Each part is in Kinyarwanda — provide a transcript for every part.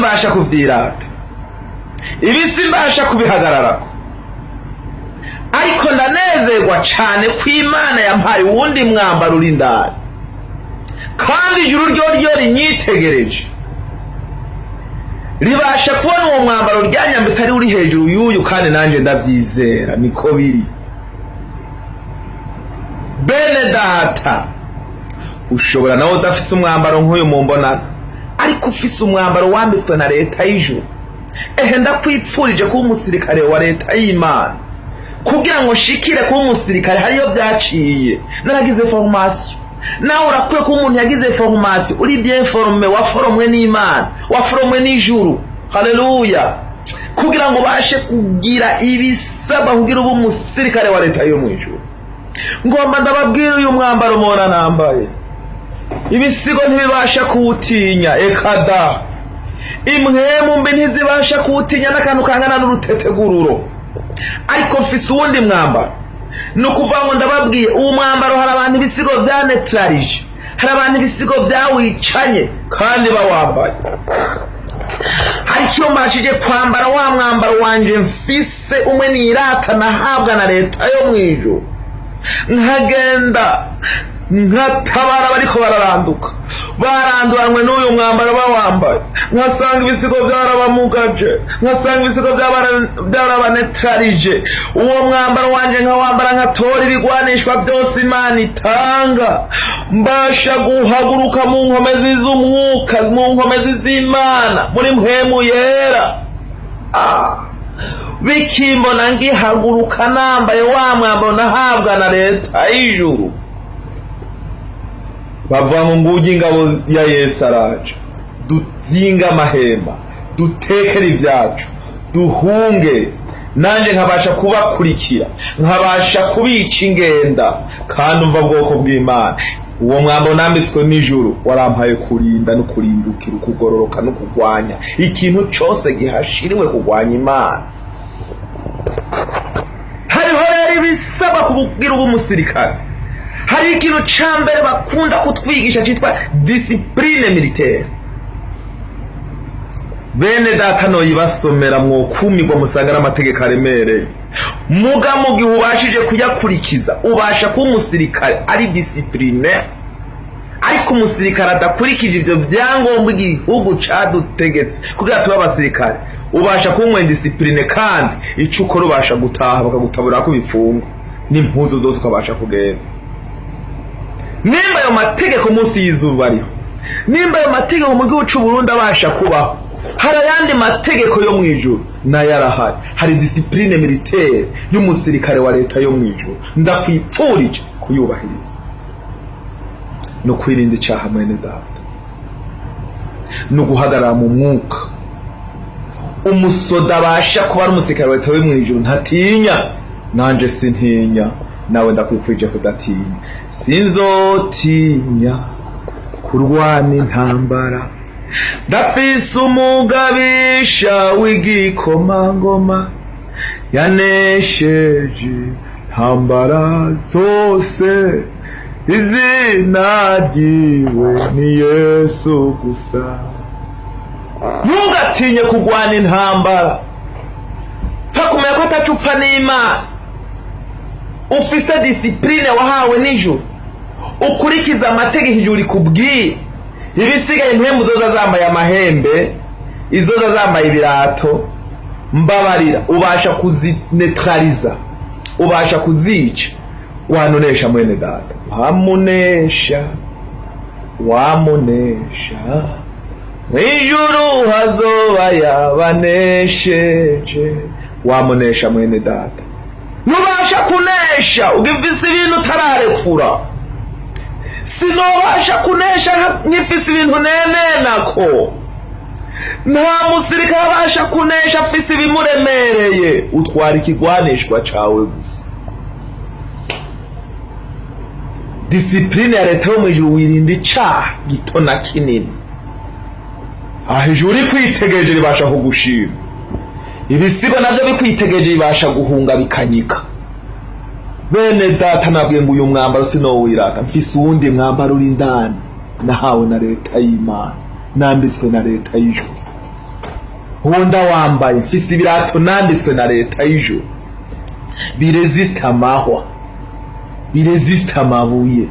simbasha kuvyirata, ibi simbasha kubihagararako, ariko ndanezerwa cane ko Imana yampaye uwundi mwambaro uri indani, kandi ijuru ryo rinyitegereje ribasha kubona uwo mwambaro ryanyambitse ari uri hejuru y'uyu, kandi nanje ndavyizera niko biri. Bene data, ushobora nawe udafise umwambaro nk'uyu mumbonana, ariko ufise umwambaro wambitswe na leta y'ijuru. Ndakwipfurije kuba umusirikare wa leta y'Imana, kugira ngo shikire kuba umusirikare hariyo vyaciye. Naragize formation, nawe urakwiye kuba umuntu yagize formation, uri bien formé, waforomwe n'Imana, waforomwe n'ijuru. Haleluya! Kugira ngo bashe kugira ibisaba kugira ubu umusirikare wa leta yo mwijuru. Ngomba ndababwira uyu mwambaro mubona nambaye, ibisigo ntibibasha kuwutinya, ekada. Imwemu mbi ntizibasha kuwutinya n'akantu kangana n'urutetegururo. Ariko mfise uwundi mwambaro, nukuvuga ngo ndababwiye uwo mwambaro hari abantu ibisigo vyanetrarije, hari abantu ibisigo vyawicanye kandi bawambaye. Hari icyo mbashije kwambara wa mwambaro wanje mfise umwe nirata nahabwa na leta yo mwijuru, nkagenda nkatabara bariko bararanduka, baranduranywe n'uyu mwambaro bawambaye, nkasanga ibisigo vyarabamugaje, nkasanga ibisigo vyarabanetrarije. Uwo mwambaro wanje nkawambara nkatora ibigwanishwa vyose Imana itanga, mbasha guhaguruka mu nkomezi z'umwuka, mu nkomezi z'Imana, muri mpwemu yera. Bikimbona ngihaguruka nambaye wa mwambaro nahabwa na leta y'ijuru. Bavuga ngo nguge ingabo ya Yesu araje, duzinga amahema, dutekere ibyacu, duhunge. Nanje nkabasha kubakurikira, nkabasha kubica ingenda, kandi umva bwoko bw'Imana. Uwo mwambaro nambitswe n'ijuru warampaye kurinda no kurindukira, kugororoka no kugwanya ikintu cyose gihashiriwe kugwanya Imana. Hariho rero ibisaba kugira ubu umusirikare. Hari ikintu ca mbere bakunda kutwigisha cyitwa discipline militaire. Bene data no yibasomera mwo kumirwa musanga amategeko aremereye, muga mu gihe ubashije kuyakurikiza ubasha kuba umusirikare ari discipline. Ariko umusirikare adakurikije ivyo vyangombwa igihugu cadutegetse kugira tuba abasirikare, ubasha kuba discipline, kandi ico ukora ubasha gutaha bakagutabura ko bifunga n'impuzu zose ukabasha kugenda. Nimba ayo mategeko munsi y'izuba ariho, nimba ayo mategeko mu gihugu c'u Burundi abasha kubaho, hari ayandi mategeko yo mwijuru nayo arahari. Hari discipline militaire y'umusirikare wa leta yo mwijuru, ndakwipfurije kuyubahiriza no kwirinda icaha. Mwene data, no guhagarara mu mwuka. Umusoda abasha kuba ari umusirikare wa leta yo mwijuru ntatinya, nanje sintinya, nawe ndakwifurije kudatinya. Sinzotinya kurwana intambara, ndafise umugabisha w'igikomangoma, yanesheje ntambara zose, izina ryiwe ni Yesu gusa. Ntugatinye kurwana intambara, pfa kumenya ko atacupfa n'Imana. Ufise discipline wahawe n'ijuru, ukurikiza amategeko ijuru rikubwiye. Ibisigaye impemu zoza zambaye amahembe, izoza zambaye ibirato, mbabarira, ubasha kuzinetraliza, ubasha kuzica. Wanunesha mwene data, wamunesha, wamunesha. Mwijuru hazoba yabanesheje, wamunesha mwene data. Nubasha kunesha ugifise ibintu utararekura. Sinobasha kunesha nkifise ibintu nenenako. Nta musirikare abasha kunesha afise ibimuremereye. Utwara ikigwanishwa cawe gusa. Discipline ya leta yo mwijuru, wirinda icaha gito na kinini. Ijuru rikwitegereje ribasha kugushima, ibisigo navyo bikwitegereje bibasha guhunga bikanyika. Bene data, nabwiye ngo uyu mwambaro sinowirata, mfise uwundi mwambaro uri indani nahawe na leta y'Imana, nambitswe na leta y'ijuru. uwo ndawambaye, mfise ibirato nambitswe na leta y'ijuru biresista amahwa, biresista amabuye,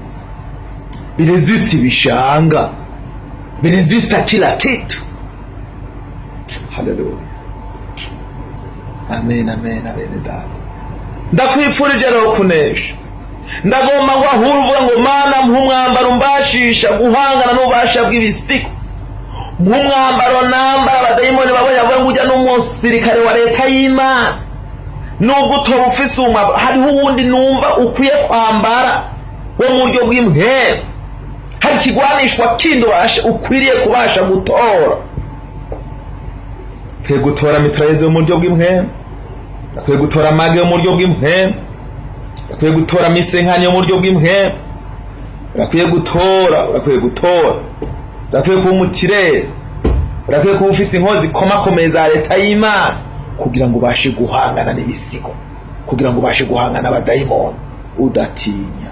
biresista ibishanga, biresista kila kitu. Haleluya. Amen, amen, amen. Data, ndakwifurije rero kunesha. Ndagomba ngo ahura uvuga ngo Mana mwambaro mbashisha guhangana n'ubasha bw'ibisigo, mwambaro nambara abadayimoni babonye bavuga ngo ujya n'umusirikare wa leta y'Imana. Nubwo utoba ufise umwambaro, hariho uwundi numva ukwiye kwambara wo mu buryo bw'impwemu. Hari ikigwanishwa kindi ukwiriye kubasha gutora. Kwiye gutora mitrailleuses yo mu buryo bw'impwemu, kwiye gutora mage yo mu buryo bw'impwemu, kwiye gutora misenkanya yo mu buryo bw'impwemu, kwiye gutora, kwiye kuba umutirere, kwiye kuba ufise inkozi komakomeye za leta y'Imana, kugira ngo ubashe guhangana n'ibisigo, kugira ngo ubashe guhangana n'abadayimoni udatinya.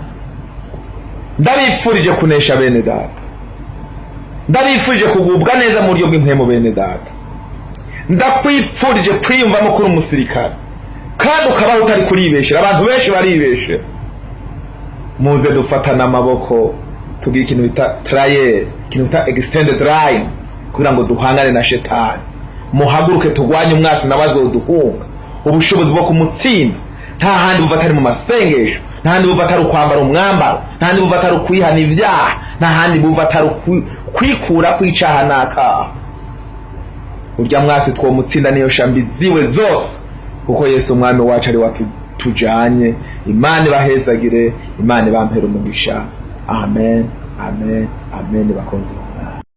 Ndabifurije kunesha bene data, ndabifurije kugubwa neza mu buryo bw'impwemu bene data. Ndakwifurije kwiyumvamo kuri umusirikare kandi ukabaho utari kuribeshera. Abantu benshi baribeshera. Muze dufatana amaboko tugira ikintu bita trial, ikintu bita extended line, kugira ngo duhangane na shetani. Muhaguruke tugwanye umwasi nabazoduhunga. Ubushobozi bwo kumutsinda nta handi buva atari mu masengesho, nta handi buva atari kwambara umwambaro, nta handi buva atari kwihana ibyaha, nta handi buva atari kwikura kwicaha nakaha. Urya mwasi two mutsinda niyo shambi ziwe zose, kuko Yesu umwami wacu ari watujanye. Imana ibahezagire, Imana ibampere umugisha. Amen, amen, amen. Bakonzi.